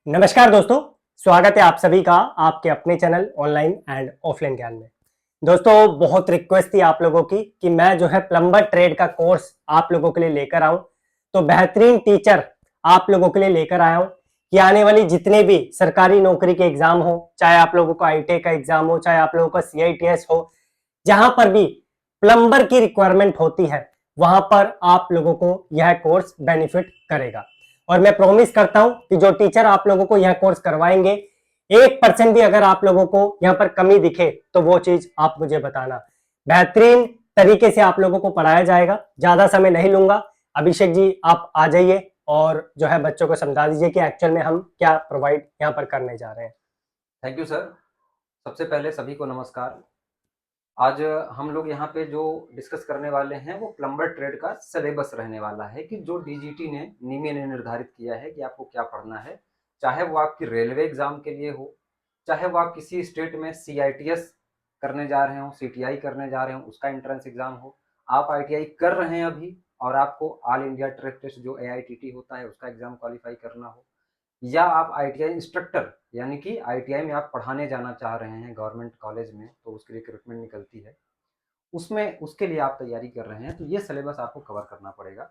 नमस्कार दोस्तों, स्वागत है आप सभी का आपके अपने चैनल ऑनलाइन एंड ऑफलाइन ज्ञान में। दोस्तों, बहुत रिक्वेस्ट थी आप लोगों की कि मैं जो है प्लम्बर ट्रेड का कोर्स आप लोगों के लिए लेकर आऊं। तो बेहतरीन टीचर आप लोगों के लिए लेकर आया हूं कि आने वाली जितने भी सरकारी नौकरी के एग्जाम हो, चाहे आप लोगों को आईटीआई का एग्जाम हो, चाहे आप लोगों का सीआईटीएस हो, जहां पर भी प्लम्बर की रिक्वायरमेंट होती है, वहां पर आप लोगों को यह कोर्स बेनिफिट करेगा। और मैं प्रॉमिस करता हूं कि जो टीचर आप लोगों को यह कोर्स करवाएंगे, 1% भी अगर आप लोगों को यहां पर कमी दिखे तो वो चीज आप मुझे बताना। बेहतरीन तरीके से आप लोगों को पढ़ाया जाएगा। ज्यादा समय नहीं लूंगा। अभिषेक जी, आप आ जाइए और जो है बच्चों को समझा दीजिए कि एक्चुअल में हम क्या प्रोवाइड यहां पर करने जा रहे हैं। Thank you sir. सबसे पहले सभी को नमस्कार। आज हम लोग यहाँ पे जो डिस्कस करने वाले हैं वो प्लम्बर ट्रेड का सिलेबस रहने वाला है कि जो डीजीटी ने निमी ने निर्धारित किया है कि आपको क्या पढ़ना है। चाहे वो आपकी रेलवे एग्जाम के लिए हो, चाहे वो आप किसी स्टेट में सीआईटीएस करने जा रहे हो, सीटीआई करने जा रहे हो, उसका एंट्रेंस एग्जाम हो, आप आईटीआई कर रहे हैं अभी और आपको ऑल इंडिया ट्रेड टेस्ट जो एआईटीटी होता है उसका एग्जाम क्वालिफाई करना हो, या आप आईटीआई इंस्ट्रक्टर यानी कि आईटीआई में आप पढ़ाने जाना चाह रहे हैं गवर्नमेंट कॉलेज में, तो उसकी रिक्रूटमेंट निकलती है, उसमें उसके लिए आप तैयारी कर रहे हैं, तो ये सिलेबस आपको कवर करना पड़ेगा।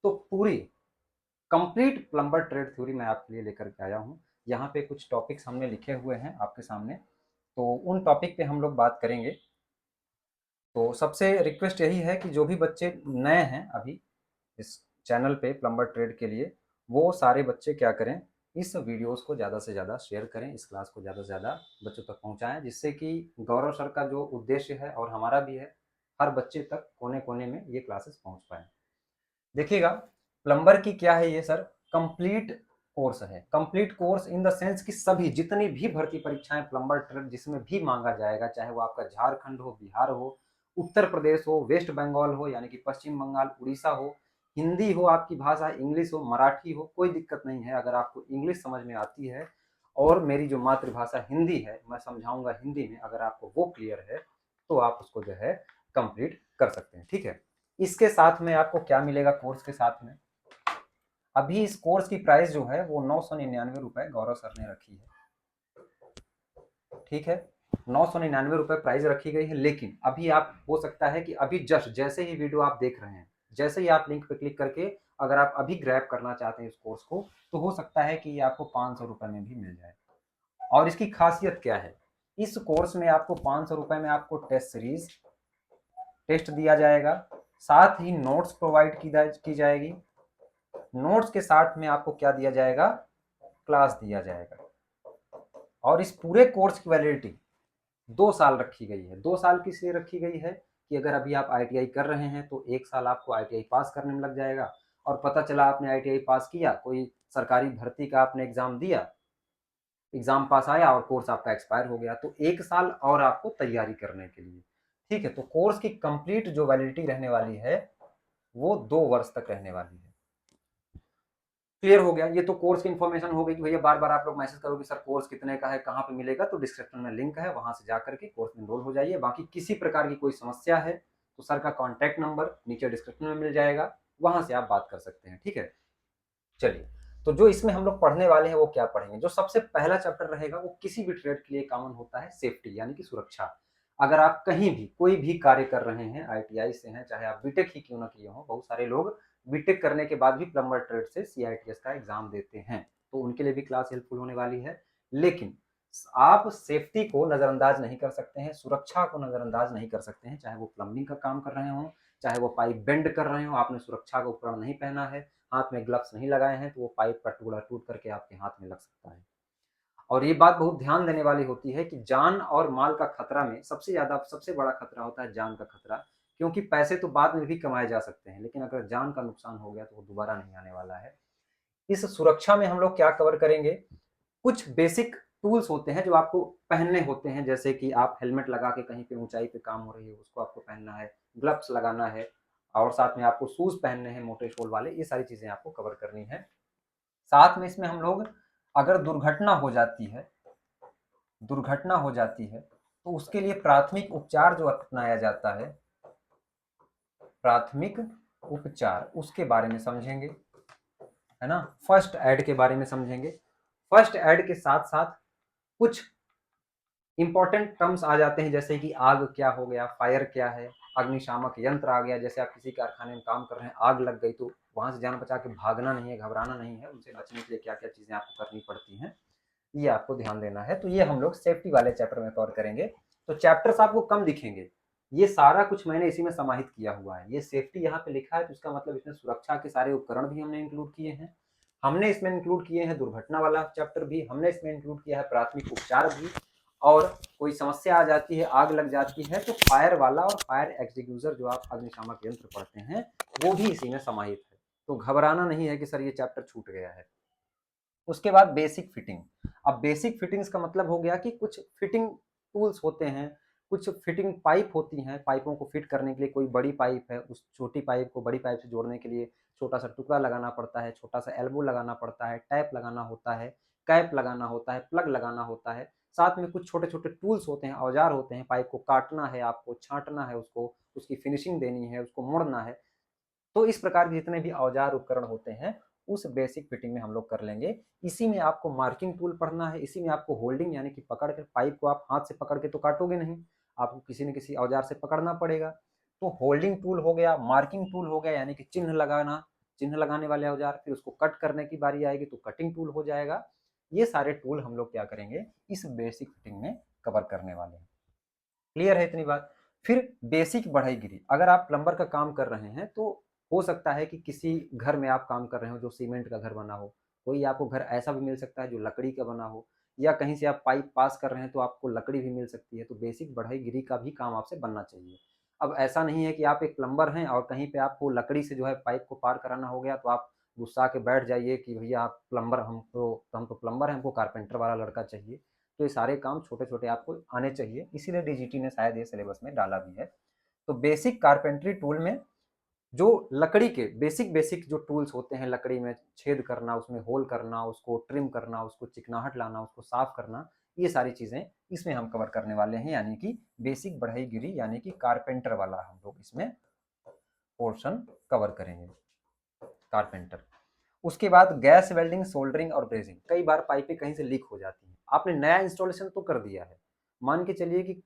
तो पूरी कंप्लीट प्लम्बर ट्रेड थ्योरी मैं आपके लिए लेकर के आया हूँ। यहाँ पे कुछ टॉपिक्स हमने लिखे हुए हैं आपके सामने, तो उन टॉपिक पे हम लोग बात करेंगे। तो सबसे रिक्वेस्ट यही है कि जो भी बच्चे नए हैं अभी इस चैनल पे प्लम्बर ट्रेड के लिए, वो सारे बच्चे क्या करें, इस वीडियोस को ज़्यादा से ज़्यादा शेयर करें, इस क्लास को ज़्यादा से ज़्यादा बच्चों तक पहुंचाएं, जिससे कि गौरव सर का जो उद्देश्य है और हमारा भी है, हर बच्चे तक कोने कोने में ये क्लासेस पहुंच पाए। देखिएगा, प्लम्बर की क्या है ये सर, कंप्लीट कोर्स है। Complete course in the sense कि सभी जितनी भी भर्ती परीक्षाएं प्लम्बर ट्रेड जिसमें भी मांगा जाएगा, चाहे वो आपका झारखंड हो, बिहार हो, उत्तर प्रदेश हो, वेस्ट बंगाल हो यानी कि पश्चिम बंगाल, उड़ीसा हो, हिंदी हो आपकी भाषा, इंग्लिश हो, मराठी हो, कोई दिक्कत नहीं है। अगर आपको इंग्लिश समझ में आती है और मेरी जो मातृभाषा हिंदी है मैं समझाऊंगा हिंदी में, अगर आपको वो क्लियर है तो आप उसको जो है कंप्लीट कर सकते हैं। ठीक है, इसके साथ में आपको क्या मिलेगा कोर्स के साथ में, अभी इस कोर्स की प्राइस जो है वो 999 रुपए गौरव सर ने रखी है। ठीक है, 999 रुपए प्राइस रखी गई है। लेकिन अभी आप हो सकता है कि अभी जस्ट जैसे ही वीडियो आप देख रहे हैं, जैसे ही आप लिंक पे क्लिक करके अगर आप अभी ग्रैब करना चाहते हैं इस कोर्स को, तो हो सकता है कि ये आपको 500 रुपए में भी मिल जाए। और इसकी खासियत क्या है, इस कोर्स में आपको 500 रुपए में आपको टेस्ट सीरीज टेस्ट दिया जाएगा, साथ ही नोट्स प्रोवाइड की जाएगी। नोट्स के साथ में आपको क्या दिया जाएगा, क्लास दिया जाएगा। और इस पूरे कोर्स की वैलिडिटी 2 साल रखी गई है। 2 साल किस लिए रखी गई है कि अगर अभी आप आईटीआई कर रहे हैं तो 1 साल आपको आईटीआई पास करने में लग जाएगा, और पता चला आपने आईटीआई पास किया, कोई सरकारी भर्ती का आपने एग्जाम दिया, एग्जाम पास आया और कोर्स आपका एक्सपायर हो गया, तो 1 साल और आपको तैयारी करने के लिए। ठीक है, तो कोर्स की कंप्लीट जो वैलिडिटी रहने वाली है वो 2 वर्ष तक रहने वाली है। क्लियर हो गया, ये तो कोर्स की इन्फॉर्मेशन हो गई कि भैया बार बार आप लोग मैसेज करोगे सर कोर्स कितने का है, कहाँ पे मिलेगा, तो डिस्क्रिप्शन में लिंक है, वहां से जाकर के कोर्स में एनरोल हो जाइए। बाकी किसी प्रकार की कोई समस्या है तो सर का कॉन्टैक्ट नंबर नीचे डिस्क्रिप्शन में मिल जाएगा, वहां से आप बात कर सकते हैं। ठीक है, चलिए, तो जो इसमें हम लोग पढ़ने वाले हैं वो क्या पढ़ेंगे। जो सबसे पहला चैप्टर रहेगा वो किसी भी ट्रेड के लिए कॉमन होता है, सेफ्टी यानी कि सुरक्षा। अगर आप कहीं भी कोई भी कार्य कर रहे हैं, आईटीआई से हैं, चाहे आप बीटेक ही क्यों ना किए हो, बहुत सारे लोग बीटेक करने के बाद भी प्लम्बर ट्रेड से सीआईटीएस का एग्जाम देते हैं, तो उनके लिए भी क्लास हेल्पफुल होने वाली है। लेकिन आप सेफ्टी को नजरअंदाज नहीं कर सकते हैं, सुरक्षा को नजरअंदाज नहीं कर सकते हैं, चाहे वो प्लम्बिंग का काम कर रहे हो, चाहे वो पाइप बेंड कर रहे हो, आपने सुरक्षा का उपकरण नहीं पहना है, हाथ में ग्लव्स नहीं लगाए हैं, तो वो पाइप का टुकड़ा टूट करके आपके हाथ में लग सकता है। और ये बात बहुत ध्यान देने वाली होती है कि जान और माल का खतरा में सबसे बड़ा खतरा होता है जान का खतरा, क्योंकि पैसे तो बाद में भी कमाए जा सकते हैं, लेकिन अगर जान का नुकसान हो गया तो वो दोबारा नहीं आने वाला है। इस सुरक्षा में हम लोग क्या कवर करेंगे, कुछ बेसिक टूल्स होते हैं जो आपको पहनने होते हैं, जैसे कि आप हेलमेट लगा के कहीं पे ऊंचाई पे काम हो रही है उसको आपको पहनना है, ग्लव्स लगाना है, और साथ में आपको शूज पहनने हैं मोटे सोल वाले, ये सारी चीजें आपको कवर करनी है। साथ में इसमें हम लोग, अगर दुर्घटना हो जाती है तो उसके लिए प्राथमिक उपचार जो अपनाया जाता है, प्राथमिक उपचार उसके बारे में समझेंगे, है ना, फर्स्ट एड के बारे में समझेंगे। फर्स्ट ऐड के साथ साथ कुछ इंपॉर्टेंट टर्म्स आ जाते हैं, जैसे कि आग क्या हो गया, फायर क्या है, अग्निशामक यंत्र आ गया। जैसे आप किसी कारखाने में काम कर रहे हैं, आग लग गई तो वहां से जान बचा के भागना नहीं है, घबराना नहीं है, उनसे बचने के लिए क्या क्या चीजें आपको करनी पड़ती हैं, ये आपको ध्यान देना है। तो ये हम लोग सेफ्टी वाले चैप्टर में कवर करेंगे। तो चैप्टर्स आपको कम दिखेंगे, ये सारा कुछ मैंने इसी में समाहित किया हुआ है। ये सेफ्टी यहाँ पे लिखा है तो इसका मतलब इसमें सुरक्षा के सारे उपकरण भी हमने इंक्लूड किए हैं। हमने इसमें इंक्लूड किए हैं दुर्घटना वाला चैप्टर भी, हमने इसमें इंक्लूड किया है प्राथमिक उपचार भी, और कोई समस्या आ जाती है, आग लग जाती है, तो फायर वाला और फायर एक्सटिंग्विशर जो आप अग्निशामक यंत्र पढ़ते हैं वो भी इसी में समाहित है। तो घबराना नहीं है कि सर ये चैप्टर छूट गया है। उसके बाद बेसिक फिटिंग। अब बेसिक फिटिंग्स का मतलब हो गया कि कुछ फिटिंग टूल्स होते हैं, कुछ फिटिंग पाइप होती हैं, पाइपों को फिट करने के लिए कोई बड़ी पाइप है, उस छोटी पाइप को बड़ी पाइप से जोड़ने के लिए छोटा सा टुकड़ा लगाना पड़ता है, छोटा सा एल्बो लगाना पड़ता है, टैप लगाना होता है, कैप लगाना होता है, प्लग लगाना होता है। साथ में कुछ छोटे छोटे टूल्स होते हैं, औजार होते हैं, पाइप को काटना है, आपको छांटना है, उसको उसकी फिनिशिंग देनी है, उसको मोड़ना है। तो इस प्रकार के जितने भी औजार उपकरण होते हैं उस बेसिक फिटिंग में हम लोग कर लेंगे। इसी में आपको मार्किंग टूल पढ़ना है, इसी में आपको होल्डिंग यानी कि पकड़ कर, पाइप को आप हाथ से पकड़ के तो काटोगे नहीं, आपको किसी न किसी औजार से पकड़ना पड़ेगा। तो होल्डिंग टूल हो गया, मार्किंग टूल हो गया यानी कि चिन्ह लगाना, चिन्ह लगाने वाले औजार, फिर उसको कट करने की बारी आएगी तो कटिंग टूल हो जाएगा। ये सारे टूल हम लोग क्या करेंगे इस बेसिक फिटिंग में कवर करने वाले हैं। क्लियर है इतनी बात। फिर बेसिक बढ़ईगिरी, अगर आप प्लम्बर का काम कर रहे हैं तो हो सकता है कि किसी घर में आप काम कर रहे हो जो सीमेंट का घर बना हो, कोई आपको घर ऐसा भी मिल सकता है जो लकड़ी का बना हो, या कहीं से आप पाइप पास कर रहे हैं तो आपको लकड़ी भी मिल सकती है। तो बेसिक बढ़ईगिरी का भी काम आपसे बनना चाहिए। अब ऐसा नहीं है कि आप एक प्लम्बर हैं और कहीं पे आपको लकड़ी से जो है पाइप को पार कराना हो गया तो आप गुस्सा के बैठ जाइए कि भैया आप प्लम्बर, हम तो प्लम्बर हैं, हमको कारपेंटर वाला लड़का चाहिए। तो ये सारे काम छोटे छोटे आपको आने चाहिए, इसीलिए डीजीटी ने शायद ये सिलेबस में डाला भी है। तो बेसिक कारपेंट्री टूल में जो लकड़ी के बेसिक बेसिक जो टूल्स होते हैं, लकड़ी में छेद करना, उसमें होल करना, उसको ट्रिम करना, उसको चिकनाहट लाना, उसको साफ करना, ये सारी चीजें इसमें हम कवर करने वाले हैं। यानी कि बेसिक बढ़ईगिरी यानी कि कारपेंटर वाला हम लोग इसमें पोर्शन कवर करेंगे, कारपेंटर। उसके बाद गैस वेल्डिंग, सोल्डरिंग और ब्रेजिंग। कई बार पाइपें कहीं से लीक हो जाती हैं, आपने नया इंस्टॉलेशन तो कर दिया है, मान के चलिए कि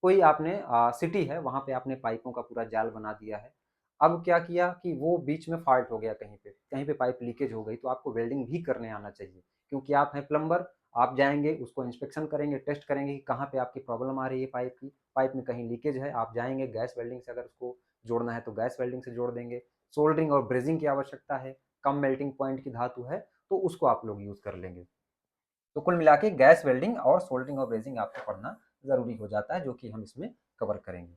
कोई आपने सिटी है वहां पे आपने पाइपों का पूरा जाल बना दिया है। अब क्या किया कि वो बीच में फॉल्ट हो गया, कहीं पे पाइप लीकेज हो गई, तो आपको वेल्डिंग भी करने आना चाहिए, क्योंकि आप हैं प्लम्बर। आप जाएंगे, उसको इंस्पेक्शन करेंगे, टेस्ट करेंगे कि कहाँ पे आपकी प्रॉब्लम आ रही है, पाइप की, पाइप में कहीं लीकेज है, आप जाएंगे गैस वेल्डिंग से, अगर उसको जोड़ना है तो गैस वेल्डिंग से जोड़ देंगे। सोल्डरिंग और ब्रेजिंग की आवश्यकता है, कम मेल्टिंग पॉइंट की धातु है तो उसको आप लोग यूज कर लेंगे। तो कुल मिला के गैस वेल्डिंग और सोल्डरिंग और ब्रेजिंग आपको पढ़ना जरूरी हो जाता है, जो कि हम इसमें कवर करेंगे।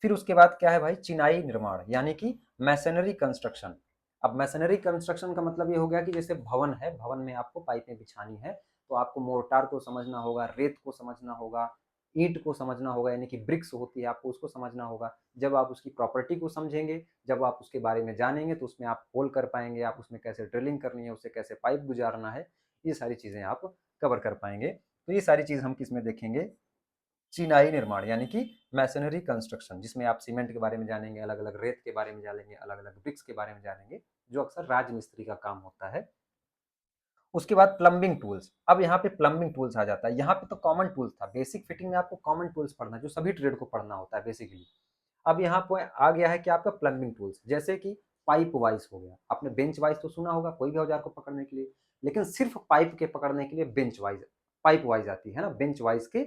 फिर उसके बाद क्या है भाई, चिनाई निर्माण यानी कि मैसनरी कंस्ट्रक्शन। अब मैसनरी कंस्ट्रक्शन का मतलब ये हो गया कि जैसे भवन है, भवन में आपको पाइपें बिछानी है तो आपको मोर्टार को समझना होगा, रेत को समझना होगा, ईंट को समझना होगा, यानी कि ब्रिक्स होती है, आपको उसको समझना होगा। जब आप उसकी प्रॉपर्टी को समझेंगे, जब आप उसके बारे में जानेंगे तो उसमें आप होल कर पाएंगे, आप उसमें कैसे ड्रिलिंग करनी है, उससे कैसे पाइप गुजारना है, ये सारी चीजें आप कवर कर पाएंगे। तो ये सारी चीज हम किसमें देखेंगे, चिनाई निर्माण यानी कि मैसनरी कंस्ट्रक्शन, जिसमें आप सीमेंट के बारे में जानेंगे, अलग अलग रेत के बारे में जानेंगे, अलग अलग ब्रिक्स के बारे में जानेंगे, जो अक्सर राजमिस्त्री का काम होता है। उसके बाद प्लम्बिंग टूल्स। अब यहाँ पे प्लम्बिंग टूल्स आ जाता है। यहाँ पे तो कॉमन टूल्स था, बेसिक फिटिंग में आपको कॉमन टूल्स पढ़ना है जो सभी ट्रेड को पढ़ना होता है बेसिकली। अब यहाँ पे आ गया है कि आपका प्लम्बिंग टूल्स, जैसे कि पाइप वाइज हो गया, आपने बेंच वाइज तो सुना होगा कोई भी औजार को पकड़ने के लिए, लेकिन सिर्फ पाइप के पकड़ने के लिए बेंच वाइज, पाइप वाइज आती है ना, बेंच वाइज के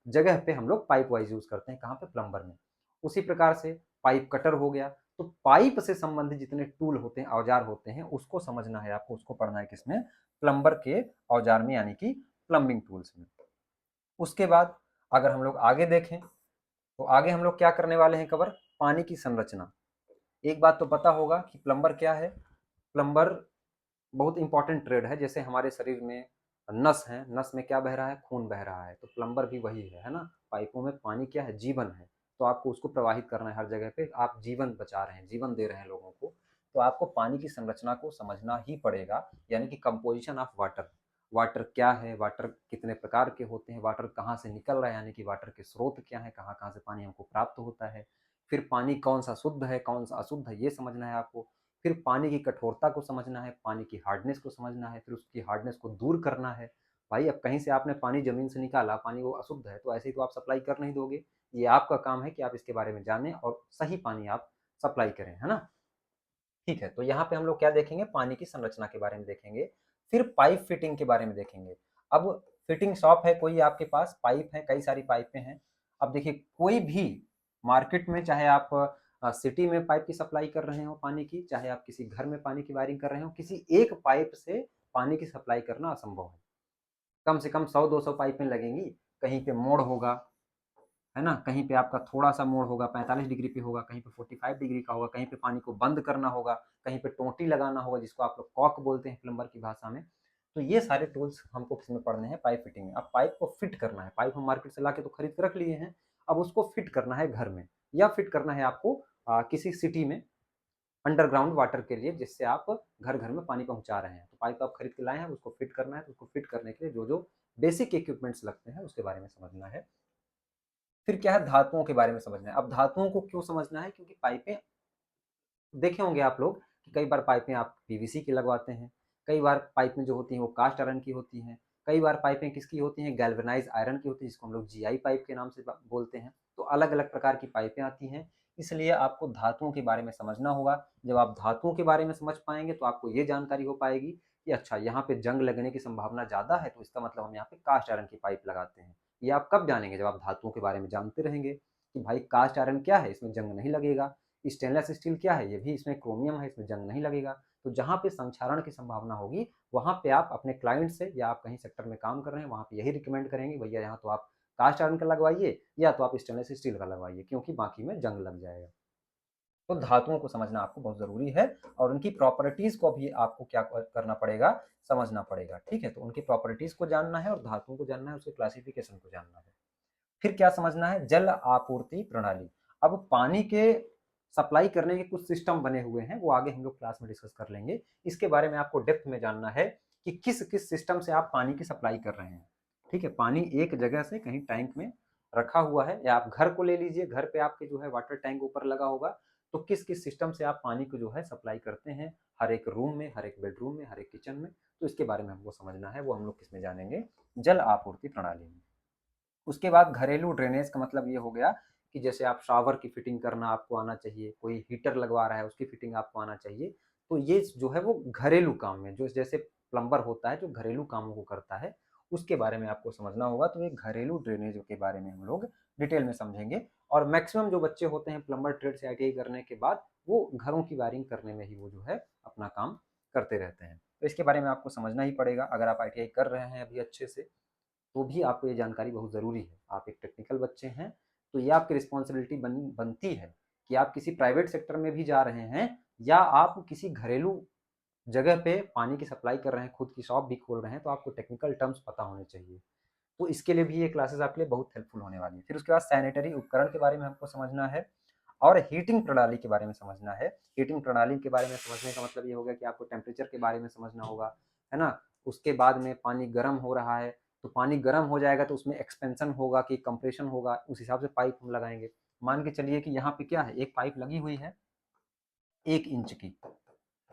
जगह पे हम लोग पाइप वाइज यूज करते हैं, कहाँ पे, प्लम्बर में। उसी प्रकार से पाइप कटर हो गया। तो पाइप से संबंधित जितने टूल होते हैं, औजार होते हैं, उसको समझना है आपको, उसको पढ़ना है किसमें, प्लम्बर के औजार में यानी कि प्लम्बिंग टूल्स में। उसके बाद अगर हम लोग आगे देखें तो आगे हम लोग क्या करने वाले हैं कवर, पानी की संरचना। एक बात तो पता होगा कि प्लम्बर क्या है। प्लम्बर बहुत इंपॉर्टेंट ट्रेड है। जैसे हमारे शरीर में नस है, नस में क्या बह रहा है, खून बह रहा है, तो प्लम्बर भी वही है ना। पाइपों में पानी क्या है, जीवन है, तो आपको उसको प्रवाहित करना है हर जगह पे, आप जीवन बचा रहे हैं, जीवन दे रहे हैं लोगों को, तो आपको पानी की संरचना को समझना ही पड़ेगा। यानी कि कंपोजिशन ऑफ वाटर, वाटर क्या है, वाटर कितने प्रकार के होते हैं, वाटर कहाँ से निकल रहा है, यानी कि वाटर के स्रोत क्या है, कहाँ कहाँ से पानी हमको प्राप्त होता है, फिर पानी कौन सा शुद्ध है कौन सा अशुद्ध है, ये समझना है आपको। फिर पानी की कठोरता को समझना है, पानी की हार्डनेस को समझना है, फिर उसकी हार्डनेस को दूर करना है। भाई अब कहीं से आपने पानी ज़मीन से निकाला, पानी वो अशुद्ध है, तो ऐसे ही तो आप सप्लाई कर नहीं दोगे। ये आपका काम है कि आप इसके बारे में जानें और सही पानी आप सप्लाई करें, है ना? ठीक है, तो यहाँ पे हम लोग क्या देखेंगे, पानी की संरचना के बारे में देखेंगे, फिर पाइप फिटिंग के बारे में देखेंगे। अब फिटिंग शॉप है कोई आपके पास, पाइप है, कई सारी पाइपें हैं। अब देखिए कोई भी मार्केट में, चाहे आप सिटी में पाइप की सप्लाई कर रहे हो पानी की, चाहे आप किसी घर में पानी की वायरिंग कर रहे हो, किसी एक पाइप से पानी की सप्लाई करना असंभव है। कम से कम 100-200 पाइपें लगेंगी, कहीं पे मोड़ होगा, है ना, कहीं पे आपका थोड़ा सा मोड़ होगा, 45 डिग्री पे होगा, कहीं पे 45 डिग्री का होगा, कहीं पे पानी को बंद करना होगा, कहीं पे टोंटी लगाना होगा, जिसको आप लोग कॉक बोलते हैं प्लम्बर की भाषा में। तो ये सारे टूल्स हमको किसमें पढ़ने हैं, पाइप फिटिंग में। अब पाइप को फिट करना है, पाइप हम मार्केट से लाके तो खरीद के रख लिए हैं, अब उसको फिट करना है घर में, या फिट करना है आपको किसी सिटी में अंडरग्राउंड वाटर के लिए, जिससे आप घर घर में पानी पहुंचा रहे हैं। तो पाइप आप खरीद के लाए हैं, उसको फिट करना है, तो उसको फिट करने के लिए जो जो बेसिक इक्विपमेंट्स लगते हैं उसके बारे में समझना है। फिर क्या है, धातुओं के बारे में समझना है। अब धातुओं को क्यों समझना है, क्योंकि पाइपें देखे होंगे आप लोग कि कई बार पाइपें आप पीवीसी की लगवाते हैं, कई बार पाइपें जो होती हैं वो कास्ट आयरन की होती हैं, कई बार पाइपें किसकी होती हैं, गैल्वेनाइज आयरन की होती है, जिसको हम लोग जीआई पाइप के नाम से बोलते हैं। तो अलग अलग प्रकार की पाइपें आती हैं, इसलिए आपको धातुओं के बारे में समझना होगा। जब आप धातुओं के बारे में समझ पाएंगे तो आपको ये जानकारी हो पाएगी कि अच्छा यहाँ पे जंग लगने की संभावना ज़्यादा है, तो इसका मतलब हम यहाँ पे कास्ट आयरन की पाइप लगाते हैं। ये आप कब जानेंगे, जब आप धातुओं के बारे में जानते रहेंगे कि भाई कास्ट आयरन क्या है, इसमें जंग नहीं लगेगा, स्टेनलेस स्टील क्या है, ये भी इसमें क्रोमियम है, इसमें जंग नहीं लगेगा। तो जहाँ पे संक्षारण की संभावना होगी वहाँ पे आप अपने क्लाइंट से, या आप कहीं सेक्टर में काम कर रहे हैं वहाँ पे यही रिकमेंड करेंगे, भैया यहाँ तो आप कास्ट आयरन का लगवाइए या तो आप स्टेनलेस स्टील का लगवाइए, क्योंकि बाकी में जंग लग जाएगा। तो धातुओं को समझना आपको बहुत ज़रूरी है, और उनकी प्रॉपर्टीज़ को भी आपको क्या करना पड़ेगा, समझना पड़ेगा। ठीक है, तो उनकी प्रॉपर्टीज़ को जानना है और धातुओं को जानना है, उसके क्लासिफिकेशन को जानना है। फिर क्या समझना है, जल आपूर्ति प्रणाली। अब पानी के सप्लाई करने के कुछ सिस्टम बने हुए हैं, वो आगे हम लोग क्लास में डिस्कस कर लेंगे। इसके बारे में आपको डेप्थ में जानना है कि किस किस सिस्टम से आप पानी की सप्लाई कर रहे हैं। ठीक है, पानी एक जगह से कहीं टैंक में रखा हुआ है, या आप घर को ले लीजिए, घर पे आपके जो है वाटर टैंक ऊपर लगा होगा, तो किस किस सिस्टम से आप पानी को जो है सप्लाई करते हैं, हर एक रूम में, हर एक बेडरूम में, हर एक किचन में। तो इसके बारे में हमको समझना है, वो हम लोग किसमें जानेंगे, जल आपूर्ति प्रणाली में। उसके बाद घरेलू ड्रेनेज का मतलब ये हो गया कि जैसे आप शावर की फिटिंग करना आपको आना चाहिए, कोई हीटर लगवा रहा है उसकी फिटिंग आपको आना चाहिए। तो ये जो है वो घरेलू काम में, जो जैसे प्लम्बर होता है जो घरेलू कामों को करता है, उसके बारे में आपको समझना होगा। तो ये घरेलू ड्रेनेज के बारे में हम लोग डिटेल में समझेंगे। और मैक्सिमम जो बच्चे होते हैं प्लम्बर ट्रेड से ITI करने के बाद, वो घरों की वायरिंग करने में ही वो जो है अपना काम करते रहते हैं। तो इसके बारे में आपको समझना ही पड़ेगा। अगर आप ITI कर रहे हैं अभी अच्छे से, तो भी आपको ये जानकारी बहुत ज़रूरी है। आप एक टेक्निकल बच्चे हैं, तो ये आपकी रिस्पॉन्सिबिलिटी बनती है कि आप किसी प्राइवेट सेक्टर में भी जा रहे हैं, या आप किसी घरेलू जगह पे पानी की सप्लाई कर रहे हैं, खुद की शॉप भी खोल रहे हैं, तो आपको टेक्निकल टर्म्स पता होने चाहिए। तो इसके लिए भी ये क्लासेस आपके लिए बहुत हेल्पफुल होने वाली है। फिर उसके बाद सैनिटरी उपकरण के बारे में हमको समझना है, और हीटिंग प्रणाली के बारे में समझना है। हीटिंग प्रणाली के बारे में समझने का मतलब ये हो गया कि आपको टेम्परेचर के बारे में समझना होगा, है ना। उसके बाद में पानी गर्म हो रहा है, तो पानी गर्म हो जाएगा तो उसमें एक्सपेंशन होगा कि कंप्रेशन होगा, उस हिसाब से पाइप हम लगाएंगे। मान के चलिए कि यहाँ पे क्या है, एक पाइप लगी हुई है 1 इंच की,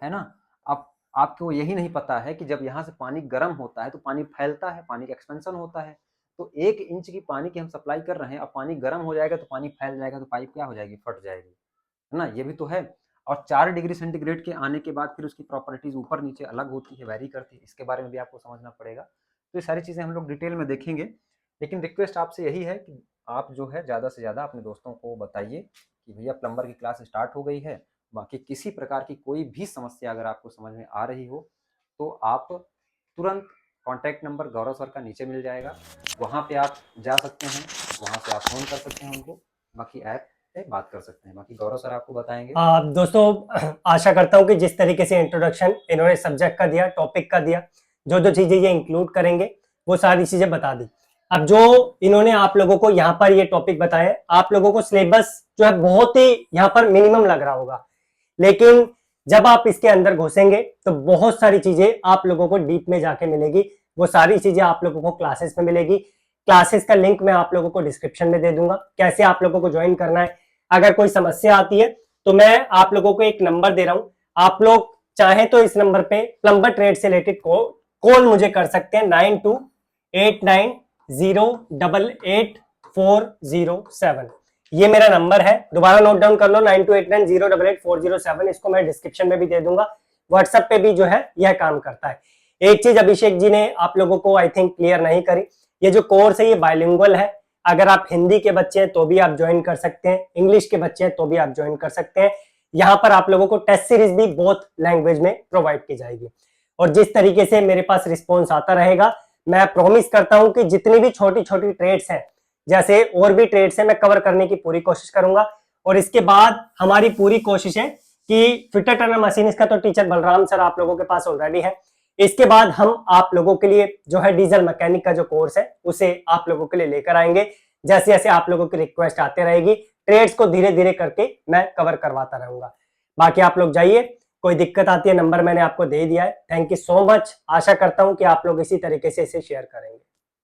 है ना। अब आपको यही नहीं पता है कि जब यहाँ से पानी गर्म होता है तो पानी फैलता है, पानी का एक्सपेंशन होता है। तो 1 इंच की पानी की हम सप्लाई कर रहे हैं, अब पानी गर्म हो जाएगा तो पानी फैल जाएगा, तो पाइप क्या हो जाएगी, फट जाएगी, है ना। ये भी तो है। और 4 डिग्री सेंटीग्रेड के आने के बाद फिर उसकी प्रॉपर्टीज ऊपर नीचे अलग होती है, वेरी करती है, इसके बारे में भी आपको समझना पड़ेगा। तो ये सारी चीज़ें हम लोग डिटेल में देखेंगे। लेकिन रिक्वेस्ट आपसे यही है कि आप जो है ज़्यादा से ज़्यादा अपने दोस्तों को बताइए कि भैया प्लम्बर की क्लास स्टार्ट हो गई है। बाकी किसी प्रकार की कोई भी समस्या अगर आपको समझ में आ रही हो, तो आप तुरंत कॉन्टैक्ट नंबर गौरव सर का नीचे मिल जाएगा, वहाँ पे आप जा सकते हैं, वहाँ से आप फ़ोन कर सकते हैं उनको, बाकी ऐप पे बात कर सकते हैं। बाकी गौरव सर आपको बताएंगे। दोस्तों आशा करता हूँ कि जिस तरीके से इंट्रोडक्शन इन्होंने सब्जेक्ट का दिया, टॉपिक का दिया, जो जो चीजें ये इंक्लूड करेंगे वो सारी चीजें बता दी। अब जो इन्होंने आप लोगों को यहाँ पर ये टॉपिक बताए, आप लोगों को सिलेबस जो है बहुत ही यहाँ पर मिनिमम लग रहा होगा, लेकिन जब आप इसके अंदर घुसेंगे तो बहुत सारी चीजें आप लोगों को डीप में जाके मिलेगी। वो सारी चीजें आप लोगों को क्लासेस में मिलेगी। क्लासेस का लिंक मैं आप लोगों को डिस्क्रिप्शन में दे दूंगा, कैसे आप लोगों को ज्वाइन करना है। अगर कोई समस्या आती है तो मैं आप लोगों को एक नंबर दे रहा हूं, आप लोग चाहें तो इस नंबर पे प्लम्बर ट्रेड से रिलेटेड कॉल मुझे कर सकते हैं 9289088407। ये मेरा नंबर है, दोबारा नोट डाउन कर लो 9289088407। इसको मैं डिस्क्रिप्शन में भी दे दूंगा, व्हाट्सएप पे भी जो है यह काम करता है। एक चीज अभिषेक जी ने आप लोगों को आई थिंक क्लियर नहीं करी, ये जो कोर्स है ये बाइलिंगुअल है। अगर आप हिंदी के बच्चे हैं तो भी आप ज्वाइन कर सकते हैं, इंग्लिश के बच्चे हैं तो भी आप ज्वाइन कर सकते हैं। यहाँ पर आप लोगों को टेस्ट सीरीज भी बोथ लैंग्वेज में प्रोवाइड की जाएगी। और जिस तरीके से मेरे पास रिस्पॉन्स आता रहेगा, मैं प्रॉमिस करता हूं कि जितनी भी छोटी छोटी ट्रेड्स हैं, जैसे और भी ट्रेड्स हैं, मैं कवर करने की पूरी कोशिश करूंगा। और इसके बाद हमारी पूरी कोशिश है कि फिटर टर्नर मशीनिस्ट का तो टीचर बलराम सर आप लोगों के पास ऑलरेडी है। इसके बाद हम आप लोगों के लिए जो है डीजल मैकेनिक का जो कोर्स है उसे आप लोगों के लिए लेकर आएंगे। जैसे जैसे आप लोगों की रिक्वेस्ट आते रहेगी, ट्रेड्स को धीरे धीरे करके मैं कवर करवाता रहूंगा। बाकी आप लोग जाइए, कोई दिक्कत आती है नंबर मैंने आपको दे दिया है। Thank you so much. आशा करता हूं कि आप लोग इसी तरीके से इसे शेयर करेंगे।